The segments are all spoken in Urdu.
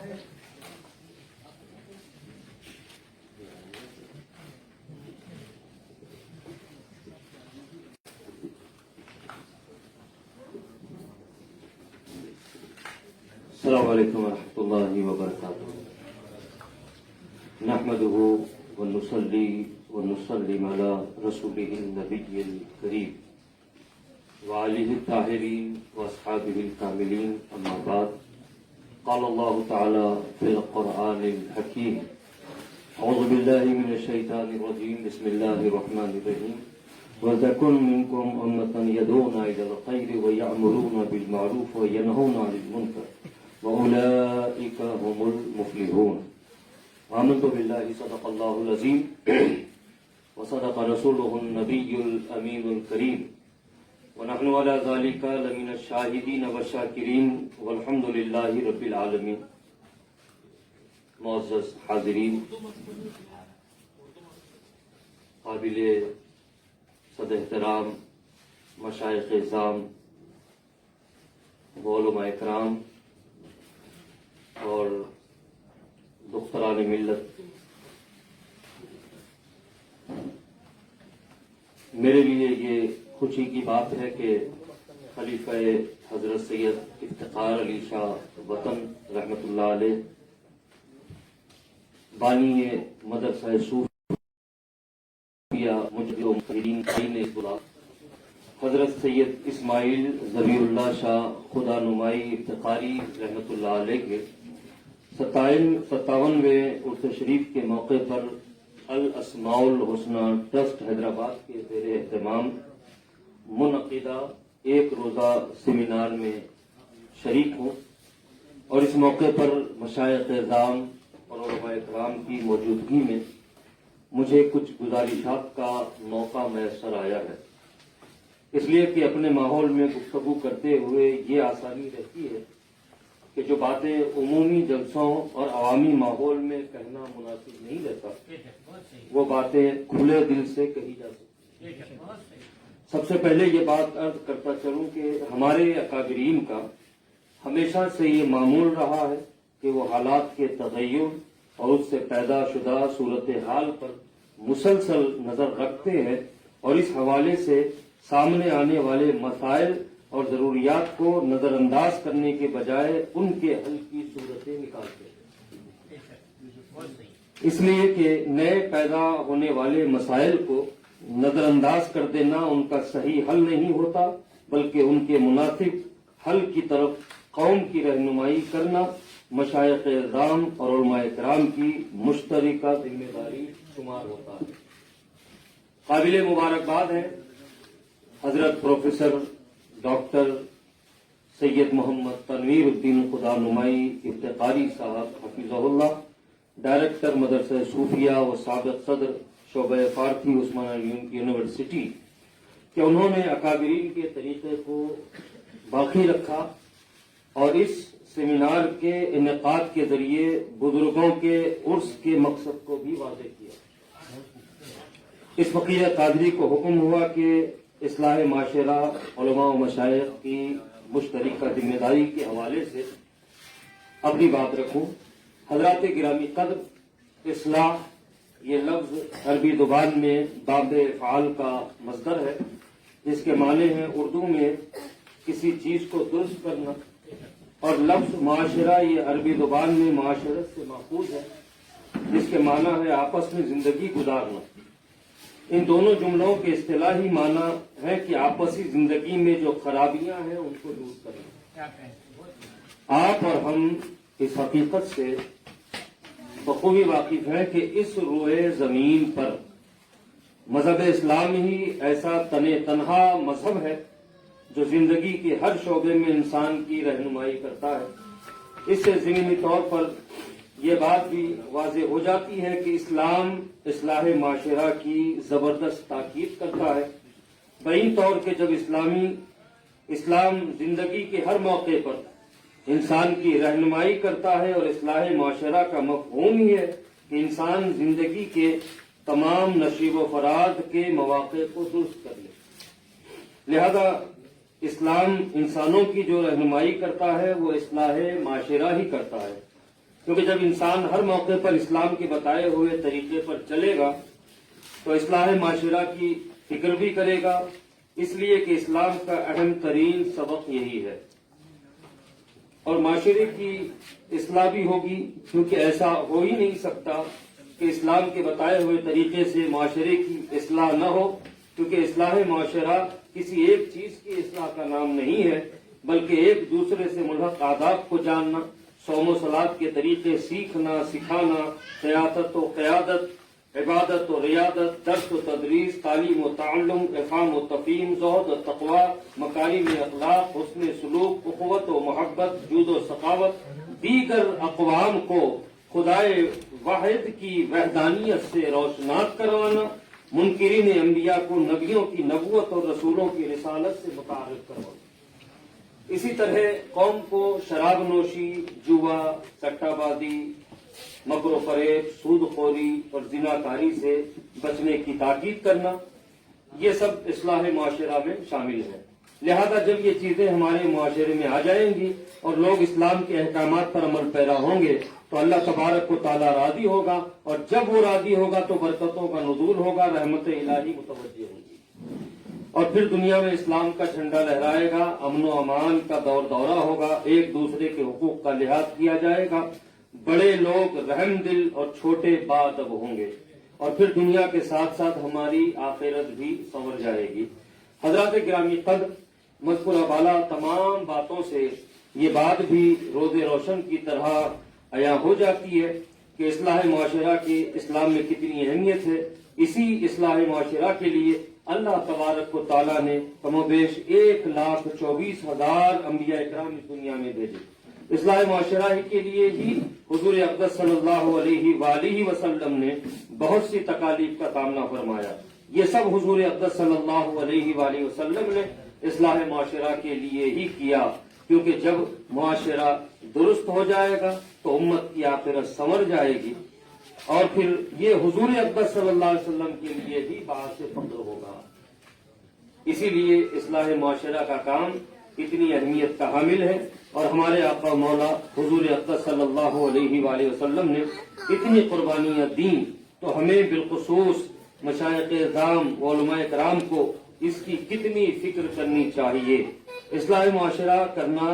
السلام علیکم ورحمۃ اللہ وبرکاتہ۔ نحمده ونصلي ونسلم على رسوله النبي الكريم وآله الطاهرين وأصحابه الكاملين، أما بعد، قال الله تعالى في القرآن الحكيم: أعوذ بالله من الشيطان الرجيم، بسم الله الرحمن الرحيم، وَلْتَكُنْ مِنْكُمْ أُمَّةٌ يَدْعُونَ إِلَى الْخَيْرِ وَيَأْمُرُونَ بِالْمَعْرُوفِ وَيَنْهَوْنَ عَنِ الْمُنكَرِ وَأُولَئِكَ هُمُ الْمُفْلِحُونَ۔ آمنت بالله صدق الله العظيم وصدق رسوله النبي الأمين الكريم ونحن على ذلك لمن الشاهدين والشاكرين والحمد لله رب العالمين۔ معزز حاضرین، قابل صد احترام مشائخ اعظام، علماء کرام اور دختران ملت، میرے لیے یہ خوشی کی بات ہے کہ خلیفہ حضرت سید افتخار علی شاہ وطن رحمۃ اللہ علیہ، بانی مدرسہ صوفیہ حضرت سید اسماعیل ظفیر اللہ شاہ خدا نمائی افتخاری رحمۃ اللہ علیہ کے 57ویں عرس شریف کے موقع پر الاسماء الحسنی ٹرسٹ حیدرآباد کے زیر اہتمام منعقدہ ایک روزہ سیمینار میں شریک ہوں، اور اس موقع پر مشائخ اعظام اور علماء کرام کی موجودگی میں مجھے کچھ گزارشات کا موقع میسر آیا ہے، اس لیے کہ اپنے ماحول میں گفتگو کرتے ہوئے یہ آسانی رہتی ہے کہ جو باتیں عمومی جلسوں اور عوامی ماحول میں کہنا مناسب نہیں رہتا، وہ باتیں کھلے دل سے کہی جا سکتی۔ سب سے پہلے یہ بات عرض کرتا چلوں کہ ہمارے اکابرین کا ہمیشہ سے یہ معمول رہا ہے کہ وہ حالات کے تغیر اور اس سے پیدا شدہ صورتحال پر مسلسل نظر رکھتے ہیں، اور اس حوالے سے سامنے آنے والے مسائل اور ضروریات کو نظر انداز کرنے کے بجائے ان کے حل کی صورتیں نکالتے ہیں، اس لیے کہ نئے پیدا ہونے والے مسائل کو نظر انداز کر دینا ان کا صحیح حل نہیں ہوتا، بلکہ ان کے مناسب حل کی طرف قوم کی رہنمائی کرنا مشائخ اعظام اور علماء کرام کی مشترکہ ذمہ داری شمار ہوتا ہے۔ قابل مبارکباد ہے حضرت پروفیسر ڈاکٹر سید محمد تنویر الدین خدا نمائی افتخاری صاحب حفظہ اللہ، ڈائریکٹر مدرسہ صوفیہ و سابق صدر شعبہ فارسی عثمانیہ یونیورسٹی، کہ انہوں نے اکابرین کے طریقے کو باقی رکھا اور اس سیمینار کے انعقاد کے ذریعے بزرگوں کے عرس کے مقصد کو بھی واضح کیا۔ اس فقیر قادری کو حکم ہوا کہ اصلاح معاشرہ علماء و مشائخ کی مشترکہ ذمہ داری کے حوالے سے اپنی بات رکھوں۔ حضرات گرامی قدر، اصلاح یہ لفظ عربی زبان میں باب فعال کا مصدر ہے، جس کے معنی ہیں اردو میں کسی چیز کو درست کرنا، اور لفظ معاشرہ یہ عربی زبان میں معاشرت سے ماخوذ ہے، جس کے معنی ہے آپس میں زندگی گزارنا۔ ان دونوں جملوں کے اصطلاحی معنی ہے کہ آپسی زندگی میں جو خرابیاں ہیں ان کو دور کرنا۔ آپ اور ہم اس حقیقت سے بخوبی واقف ہیں کہ اس روئے زمین پر مذہب اسلام ہی ایسا تنہا مذہب ہے جو زندگی کے ہر شعبے میں انسان کی رہنمائی کرتا ہے۔ اس سے ضمنی طور پر یہ بات بھی واضح ہو جاتی ہے کہ اسلام اصلاح معاشرہ کی زبردست تاکید کرتا ہے، بعین طور کہ جب اسلام زندگی کے ہر موقع پر انسان کی رہنمائی کرتا ہے، اور اصلاح معاشرہ کا مفہوم ہی ہے کہ انسان زندگی کے تمام نشیب و فراز کے مواقع کو درست کر لے۔ لہذا اسلام انسانوں کی جو رہنمائی کرتا ہے وہ اصلاح معاشرہ ہی کرتا ہے، کیونکہ جب انسان ہر موقع پر اسلام کے بتائے ہوئے طریقے پر چلے گا تو اصلاح معاشرہ کی فکر بھی کرے گا، اس لیے کہ اسلام کا اہم ترین سبق یہی ہے، اور معاشرے کی اصلاح بھی ہوگی، کیونکہ ایسا ہو ہی نہیں سکتا کہ اسلام کے بتائے ہوئے طریقے سے معاشرے کی اصلاح نہ ہو، کیونکہ اصلاح معاشرہ کسی ایک چیز کی اصلاح کا نام نہیں ہے، بلکہ ایک دوسرے سے ملحق آداب کو جاننا، صوم و صلات کے طریقے سیکھنا، سکھانا، سیاست و قیادت، عبادت و ریادت، درس و تدریس، تعلیم و تعلم، افہام و تفہیم، زہد و تقوی، مکارم اخلاق، حسن سلوک، اخوت و محبت، جود و سخاوت، دیگر اقوام کو خدائے واحد کی وحدانیت سے روشناس کروانا، منکرین انبیاء کو نبیوں کی نبوت اور رسولوں کی رسالت سے متعارف کروانا۔ اسی طرح قوم کو شراب نوشی، جوا، سٹہ بازی، مکر و فریب، سود خوری اور زناکاری سے بچنے کی تاکید کرنا، یہ سب اصلاح معاشرہ میں شامل ہے۔ لہذا جب یہ چیزیں ہمارے معاشرے میں آ جائیں گی اور لوگ اسلام کے احکامات پر عمل پیرا ہوں گے تو اللہ تبارک و تعالیٰ راضی ہوگا، اور جب وہ راضی ہوگا تو برکتوں کا نزول ہوگا، رحمت الہی متوجہ ہوگی، اور پھر دنیا میں اسلام کا جھنڈا لہرائے گا، امن و امان کا دورہ ہوگا، ایک دوسرے کے حقوق کا لحاظ کیا جائے گا، بڑے لوگ رحم دل اور چھوٹے باادب ہوں گے، اور پھر دنیا کے ساتھ ساتھ ہماری آخرت بھی سنور جائے گی۔ حضرات گرامی قدر، مذکورہ بالا تمام باتوں سے یہ بات بھی روز روشن کی طرح عیاں ہو جاتی ہے کہ اصلاح معاشرہ کی اسلام میں کتنی اہمیت ہے۔ اسی اصلاح معاشرہ کے لیے اللہ تبارک و تعالیٰ نے کم و بیش 1,24,000 انبیاء اکرام اس دنیا میں بھیجے۔ اصلاح معاشرہ کے لیے ہی حضور اقدس صلی اللہ علیہ وآلہ وسلم نے بہت سی تکالیف کا سامنا فرمایا۔ یہ سب حضور اقدس صلی اللہ علیہ وآلہ وسلم نے اصلاح معاشرہ کے لیے ہی کیا، کیونکہ جب معاشرہ درست ہو جائے گا تو امت کی آخرت سنور جائے گی، اور پھر یہ حضور اقدس صلی اللہ علیہ وسلم کے لیے بھی باعث فخر ہوگا۔ اسی لیے اصلاح معاشرہ کا کام اتنی اہمیت کا حامل ہے، اور ہمارے آقا مولا حضور اقدس صلی اللہ علیہ وآلہ وسلم نے اتنی قربانیاں دیں، تو ہمیں بالخصوص مشائخ اعظام علماء کرام کو اس کی کتنی فکر کرنی چاہیے۔ اصلاح معاشرہ کرنا،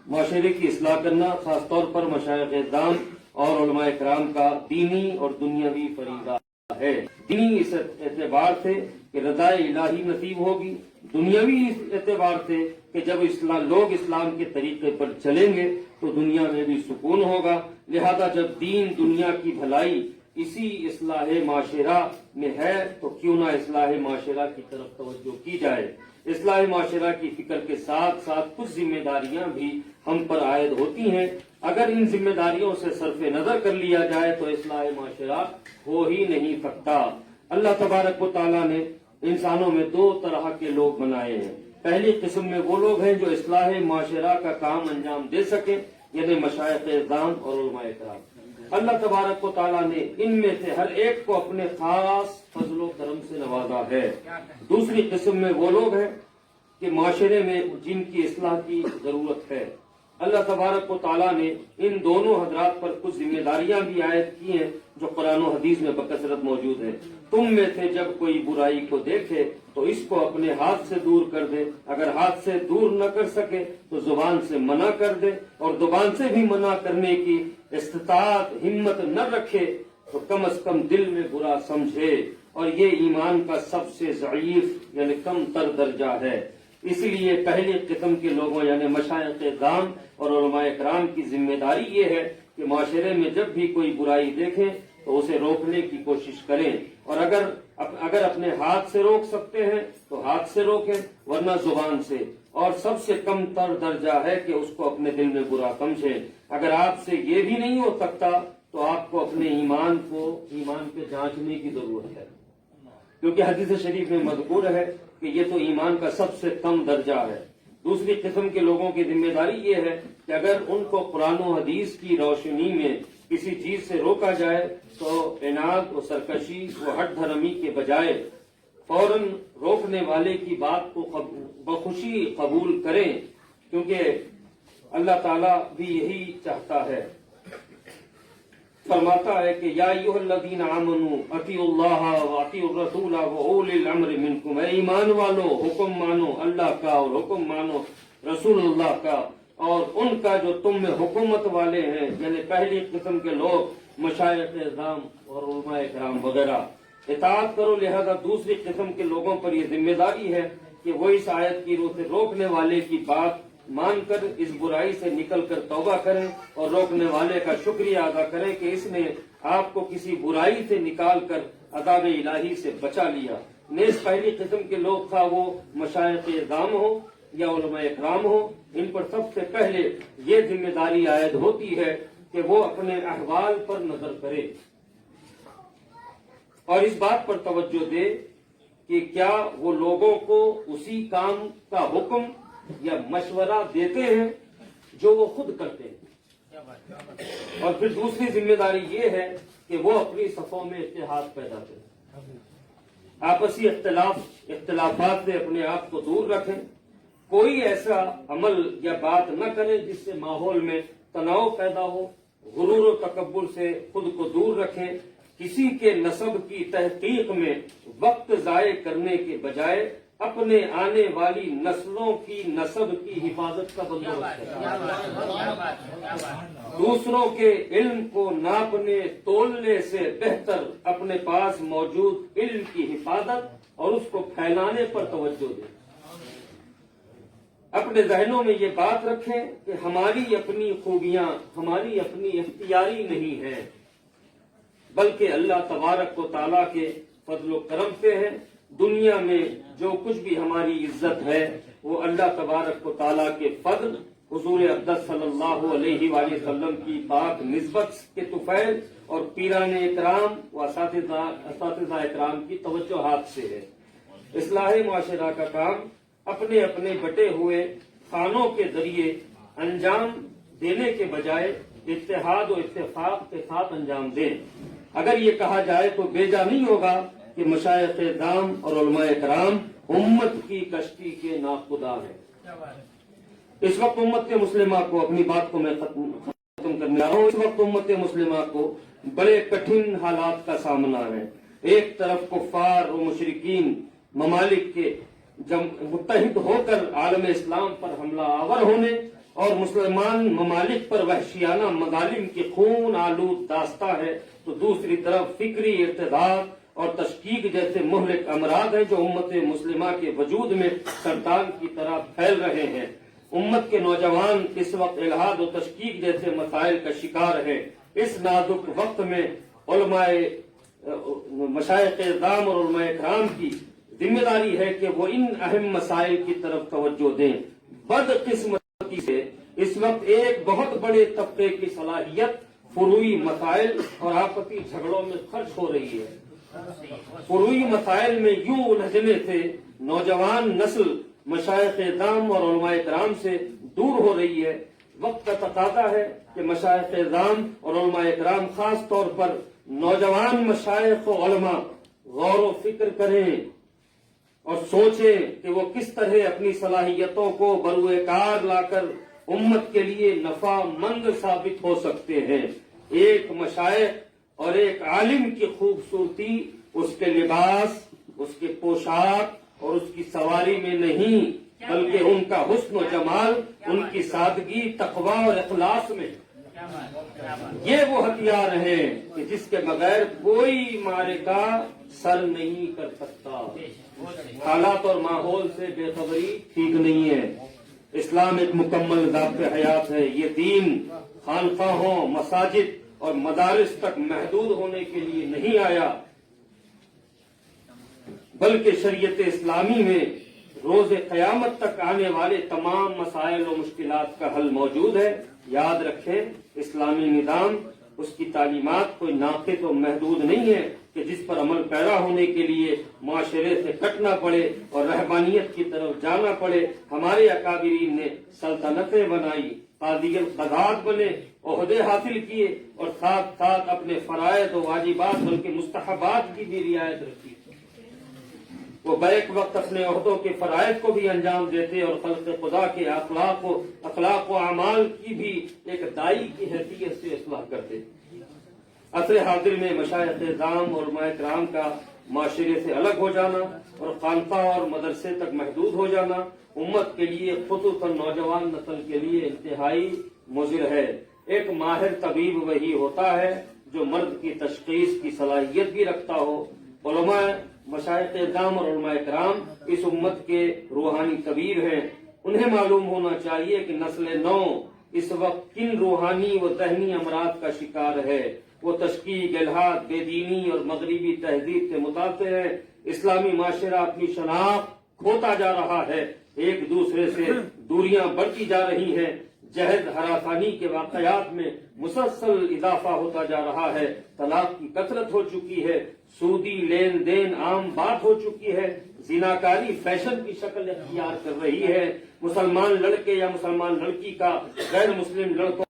معاشرے کی اصلاح کرنا خاص طور پر مشائخ اعظام اور علماء کرام کا دینی اور دنیاوی فریضہ ہے۔ دینی اس اعتبار سے کہ رضا الہی نصیب ہوگی، دنیاوی اس اعتبار سے کہ جب لوگ اسلام کے طریقے پر چلیں گے تو دنیا میں بھی سکون ہوگا۔ لہذا جب دین دنیا کی بھلائی اسی اصلاح معاشرہ میں ہے تو کیوں نہ اصلاح معاشرہ کی طرف توجہ کی جائے۔ اصلاح معاشرہ کی فکر کے ساتھ ساتھ کچھ ذمہ داریاں بھی ہم پر عائد ہوتی ہیں، اگر ان ذمہ داریوں سے صرف نظر کر لیا جائے تو اصلاح معاشرہ ہو ہی نہیں سکتا۔ اللہ تبارک و تعالیٰ نے انسانوں میں دو طرح کے لوگ بنائے ہیں۔ پہلی قسم میں وہ لوگ ہیں جو اصلاح معاشرہ کا کام انجام دے سکیں، یعنی مشائخ اعظام اور علماء کرام۔ اللہ تبارک و تعالیٰ نے ان میں سے ہر ایک کو اپنے خاص فضل و کرم سے نوازا ہے۔ دوسری قسم میں وہ لوگ ہیں کہ معاشرے میں جن کی اصلاح کی ضرورت ہے۔ اللہ تبارک و تعالیٰ نے ان دونوں حضرات پر کچھ ذمہ داریاں بھی عائد کی ہیں جو قرآن و حدیث میں بکثرت موجود ہیں۔ تم میں سے جب کوئی برائی کو دیکھے تو اس کو اپنے ہاتھ سے دور کر دے، اگر ہاتھ سے دور نہ کر سکے تو زبان سے منع کر دے، اور زبان سے بھی منع کرنے کی استطاعت ہمت نہ رکھے تو کم از کم دل میں برا سمجھے، اور یہ ایمان کا سب سے ضعیف یعنی کم تر درجہ ہے۔ اس لیے پہلی قسم کے لوگوں یعنی مشائخ اعظام اور علماء کرام کی ذمہ داری یہ ہے کہ معاشرے میں جب بھی کوئی برائی دیکھیں تو اسے روکنے کی کوشش کریں، اور اگر اپنے ہاتھ سے روک سکتے ہیں تو ہاتھ سے روکیں، ورنہ زبان سے، اور سب سے کم تر درجہ ہے کہ اس کو اپنے دل میں برا سمجھیں۔ اگر آپ سے یہ بھی نہیں ہو سکتا تو آپ کو اپنے ایمان پہ جانچنے کی ضرورت ہے، کیونکہ حدیث شریف میں مذکور ہے کہ یہ تو ایمان کا سب سے کم درجہ ہے۔ دوسری قسم کے لوگوں کی ذمہ داری یہ ہے کہ اگر ان کو قرآن و حدیث کی روشنی میں کسی چیز سے روکا جائے تو عناد و سرکشی و ہٹ دھرمی کے بجائے فوراً روکنے والے کی بات کو بخوشی قبول کریں، کیونکہ اللہ تعالیٰ بھی یہی چاہتا ہے فرماتا ہے کہ یا ایھا الذین آمنوا اطیعوا اللہ واطیعوا الرسول واولی الامر منکم، اے ایمان والو حکم مانو اللہ کا اور حکم مانو رسول اللہ کا اور ان کا جو تم میں حکومت والے ہیں، یعنی پہلی قسم کے لوگ مشائخ اعظام اور علماء کرام وغیرہ، اطاعت کرو۔ لہذا دوسری قسم کے لوگوں پر یہ ذمہ داری ہے کہ وہ اس آیت کی روح سے روکنے والے کی بات مان کر اس برائی سے نکل کر توبہ کریں اور روکنے والے کا شکریہ ادا کریں کہ اس نے آپ کو کسی برائی سے نکال کر عذاب الہی سے بچا لیا۔ نیز پہلی قسم کے لوگ تھا وہ مشائخ اعظام ہو یا علماء اکرام ہو، ان پر سب سے پہلے یہ ذمہ داری عائد ہوتی ہے کہ وہ اپنے احوال پر نظر کرے اور اس بات پر توجہ دے کہ کیا وہ لوگوں کو اسی کام کا حکم یا مشورہ دیتے ہیں جو وہ خود کرتے ہیں، اور پھر دوسری ذمہ داری یہ ہے کہ وہ اپنی صفوں میں اتحاد پیدا کریں، آپسی اختلافات سے اپنے آپ کو دور رکھیں، کوئی ایسا عمل یا بات نہ کریں جس سے ماحول میں تناؤ پیدا ہو، غرور و تکبر سے خود کو دور رکھیں، کسی کے نسب کی تحقیق میں وقت ضائع کرنے کے بجائے اپنے آنے والی نسلوں کی نسب کی حفاظت کا بندوبست کریں، دوسروں کے علم کو ناپنے تولنے سے بہتر اپنے پاس موجود علم کی حفاظت اور اس کو پھیلانے پر توجہ دیں، اپنے ذہنوں میں یہ بات رکھیں کہ ہماری اپنی خوبیاں ہماری اپنی اختیاری نہیں ہیں بلکہ اللہ تبارک و تعالیٰ کے فضل و کرم سے ہے۔ دنیا میں جو کچھ بھی ہماری عزت ہے وہ اللہ تبارک و تعالیٰ کے فضل، حضور اقدس صلی اللہ علیہ وآلہ وسلم کی پاک نسبت کے طفیل اور پیران اکرام و اساتذہ اکرام کی توجہات سے ہے۔ اصلاح معاشرہ کا کام اپنے اپنے بٹے ہوئے خانوں کے ذریعے انجام دینے کے بجائے اتحاد و اتفاق کے ساتھ انجام دیں۔ اگر یہ کہا جائے تو بیجا نہیں ہوگا کہ مشائخ اعظام اور علماء کرام امت کی کشتی کے ناخدا ہیں۔ اس وقت امت مسلمہ کو اپنی بات کو میں ختم کرنے آ رہا ہوں، اس وقت امت مسلمہ کو بڑے کٹھن حالات کا سامنا ہے۔ ایک طرف کفار و مشرکین ممالک کے متحد ہو کر عالم اسلام پر حملہ آور ہونے اور مسلمان ممالک پر وحشیانہ مظالم کی خون آلود داستہ ہے، تو دوسری طرف فکری ارتداد اور تشکیک جیسے مہلک امراض ہیں جو امت مسلمہ کے وجود میں سرطان کی طرح پھیل رہے ہیں۔ امت کے نوجوان اس وقت الحاد و تشکیک جیسے مسائل کا شکار ہیں۔ اس نازک وقت میں علماء مشائخ اعظام اور علماء کرام کی ذمہ داری ہے کہ وہ ان اہم مسائل کی طرف توجہ دیں۔ بدقسمتی سے اس وقت ایک بہت بڑے طبقے کی صلاحیت فروعی مسائل اور آپسی جھگڑوں میں خرچ ہو رہی ہے۔ فروعی مسائل میں یوں الجھنے سے نوجوان نسل مشائخ اعظام اور علماء کرام سے دور ہو رہی ہے۔ وقت کا تقاضا ہے کہ مشائخ اعظام اور علماء کرام خاص طور پر نوجوان مشائخ و علماء غور و فکر کریں اور سوچیں کہ وہ کس طرح اپنی صلاحیتوں کو بروئے کار لا کر امت کے لیے نفع مند ثابت ہو سکتے ہیں۔ ایک مشائخ اور ایک عالم کی خوبصورتی اس کے لباس، اس کے پوشاک اور اس کی سواری میں نہیں بلکہ ان کا حسن و جمال، ان کی سادگی، تقوی اور اخلاص میں۔ یہ وہ ہتھیار ہیں کہ جس کے بغیر کوئی معرکہ سر نہیں کر سکتا۔ حالات اور ماحول سے بے خبری ٹھیک نہیں ہے۔ اسلام ایک مکمل ضابط حیات ہے۔ یہ دین خانقاہوں، مساجد اور مدارس تک محدود ہونے کے لیے نہیں آیا بلکہ شریعت اسلامی میں روز قیامت تک آنے والے تمام مسائل و مشکلات کا حل موجود ہے۔ یاد رکھیں، اسلامی نظام، اس کی تعلیمات کوئی ناقص و محدود نہیں ہے کہ جس پر عمل پیرا ہونے کے لیے معاشرے سے کٹنا پڑے اور رہبانیت کی طرف جانا پڑے۔ ہمارے اکابرین نے سلطنتیں بنائی، قاضی القضات بنے، عہدے حاصل کیے اور ساتھ ساتھ اپنے فرائض و واجبات بلکہ مستحبات کی بھی رعایت رکھی۔ وہ بیک وقت اپنے عہدوں کے فرائض کو بھی انجام دیتے اور خلق خدا کے اخلاق و اعمال کی بھی ایک دائی کی حیثیت سے اصلاح کرتے۔ عصر حاضر میں مشائخ اعظام اور علماء کرام کا معاشرے سے الگ ہو جانا اور خانقاہ اور مدرسے تک محدود ہو جانا امت کے لیے خصوصاً نوجوان نسل کے لیے انتہائی مضر ہے۔ ایک ماہر طبیب وہی ہوتا ہے جو مرض کی تشخیص کی صلاحیت بھی رکھتا ہو۔ علماء، مشائخ اعظام اور علماء کرام اس امت کے روحانی طبیب ہیں۔ انہیں معلوم ہونا چاہیے کہ نسل نو اس وقت کن روحانی و ذہنی امراض کا شکار ہے۔ وہ تشکیک، الحاد، بے دینی اور مغربی تہذیب سے متاثر ہے۔ اسلامی معاشرہ اپنی شناخت کھوتا جا رہا ہے، ایک دوسرے سے دوریاں بڑھتی جا رہی ہیں، جہیز ہراسانی کے واقعات میں مسلسل اضافہ ہوتا جا رہا ہے، طلاق کی کثرت ہو چکی ہے، سودی لین دین عام بات ہو چکی ہے، زناکاری فیشن کی شکل اختیار کر رہی ہے، مسلمان لڑکے یا مسلمان لڑکی کا غیر مسلم لڑکوں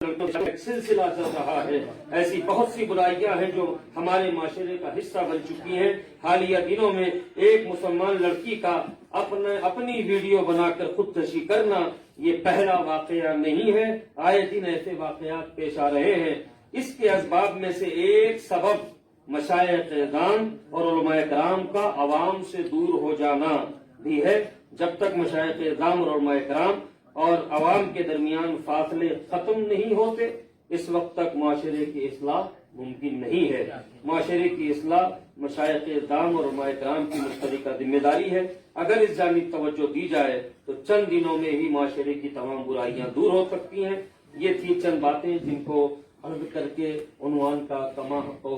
ایک سلسلہ چل رہا ہے۔ ایسی بہت سی برائیاں ہیں جو ہمارے معاشرے کا حصہ بن چکی ہیں۔ حالیہ دنوں میں ایک مسلمان لڑکی کا اپنی ویڈیو بنا کر خودکشی کرنا یہ پہلا واقعہ نہیں ہے، آئے دن ایسے واقعات پیش آ رہے ہیں۔ اس کے اسباب میں سے ایک سبب مشائخ اعظام اور علماء کرام کا عوام سے دور ہو جانا بھی ہے۔ جب تک مشائخ اعظام اور علماء کرام اور عوام کے درمیان فاصلے ختم نہیں ہوتے اس وقت تک معاشرے کی اصلاح ممکن نہیں ہے۔ معاشرے کی اصلاح مشائخ اعظام اور علماء کرام کی مشترکہ ذمہ داری ہے۔ اگر اس جانب توجہ دی جائے تو چند دنوں میں ہی معاشرے کی تمام برائیاں دور ہو سکتی ہیں۔ یہ تھی چند باتیں جن کو عرض کر کے عنوان کا تمام